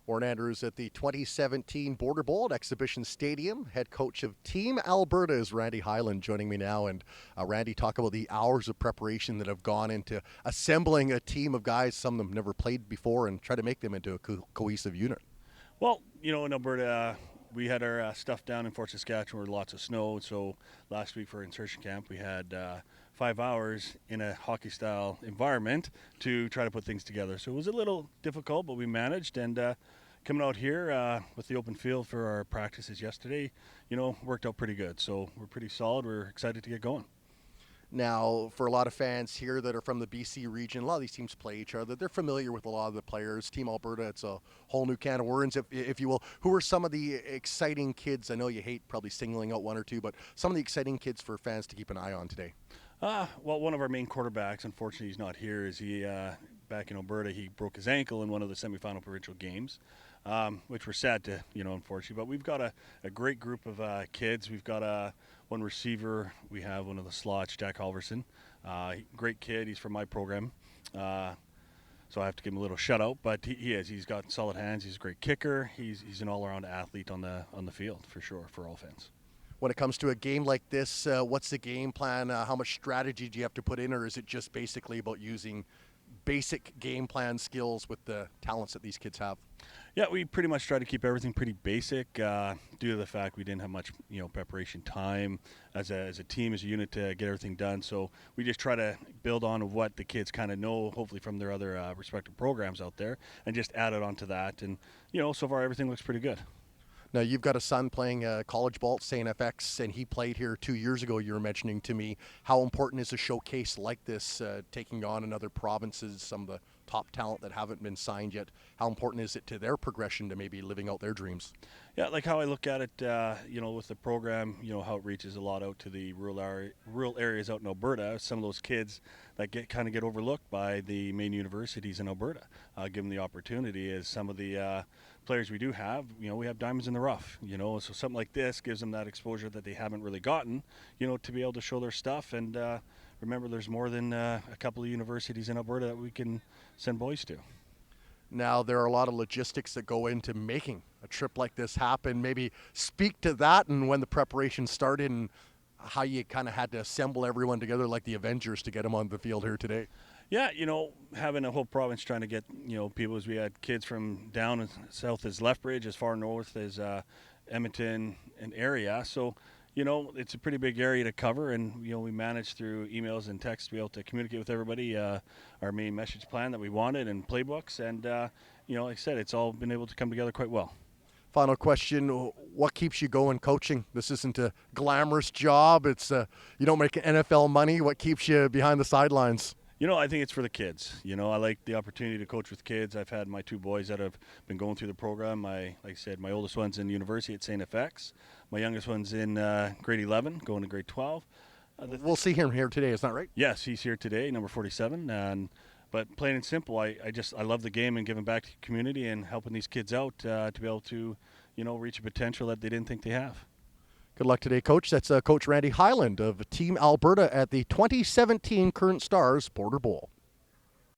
Warren Andrews at the 2017 Border Bowl at Exhibition Stadium. Head coach of Team Alberta is Randy Hyland joining me now. And Randy, talk about the hours of preparation that have gone into assembling a team of guys, some of them never played before, and try to make them into a cohesive unit. Well, in Alberta, we had our stuff down in Fort Saskatchewan where lots of snow. So last week for insertion camp, we had 5 hours in a hockey-style environment to try to put things together. So it was a little difficult, but we managed. And coming out here with the open field for our practices yesterday, worked out pretty good. So we're pretty solid. We're excited to get going. Now, for a lot of fans here that are from the BC region, a lot of these teams play each other. They're familiar with a lot of the players. Team Alberta, it's a whole new can of worms, if you will. Who are some of the exciting kids? I know you hate probably singling out one or two, but some of the exciting kids for fans to keep an eye on today. Well, one of our main quarterbacks, unfortunately he's not here, is he back in Alberta, he broke his ankle in one of the semifinal provincial games, which we're sad to, unfortunately. But we've got a great group of kids. We've got one receiver. We have one of the slots, Jack Halverson. Great kid. He's from my program. So I have to give him a little shout out. But he is. He's got solid hands. He's a great kicker. He's an all-around athlete on the field, for sure, for all fans. When it comes to a game like this, what's the game plan? How much strategy do you have to put in, or is it just basically about using basic game plan skills with the talents that these kids have? Yeah, we pretty much try to keep everything pretty basic due to the fact we didn't have much preparation time as a team, as a unit to get everything done. So we just try to build on what the kids kind of know, hopefully from their other respective programs out there, and just add it onto that. And, so far everything looks pretty good. Now, you've got a son playing college ball at St. FX, and he played here 2 years ago. You were mentioning to me how important is a showcase like this, taking on in other provinces, some of the top talent that haven't been signed yet. How important is it to their progression to maybe living out their dreams? Yeah, like how I look at it, with the program, how it reaches a lot out to the rural areas out in Alberta. Some of those kids that get overlooked by the main universities in Alberta, give them the opportunity. As some of the players we do have, we have diamonds in the rough, so something like this gives them that exposure that they haven't really gotten, to be able to show their stuff. And remember, there's more than a couple of universities in Alberta that we can send boys to. Now, there are a lot of logistics that go into making a trip like this happen. Maybe speak to that and when the preparation started and how you kind of had to assemble everyone together like the Avengers to get them on the field here today. Yeah, having a whole province trying to get, people, as we had kids from down as south as Lethbridge, as far north as Edmonton and area. So, it's a pretty big area to cover, and, we managed through emails and texts to be able to communicate with everybody our main message plan that we wanted and playbooks. And, like I said, it's all been able to come together quite well. Final question, what keeps you going coaching? This isn't a glamorous job. It's you don't make NFL money. What keeps you behind the sidelines? I think it's for the kids. I like the opportunity to coach with kids. I've had my two boys that have been going through the program. Like I said, my oldest one's in university at St. FX. My youngest one's in grade 11, going to grade 12. We'll see him here today, is that right? Yes, he's here today, number 47. But plain and simple, I love the game and giving back to the community and helping these kids out to be able to, reach a potential that they didn't think they have. Good luck today, Coach. That's Coach Randy Hyland of Team Alberta at the 2017 Current Stars Border Bowl.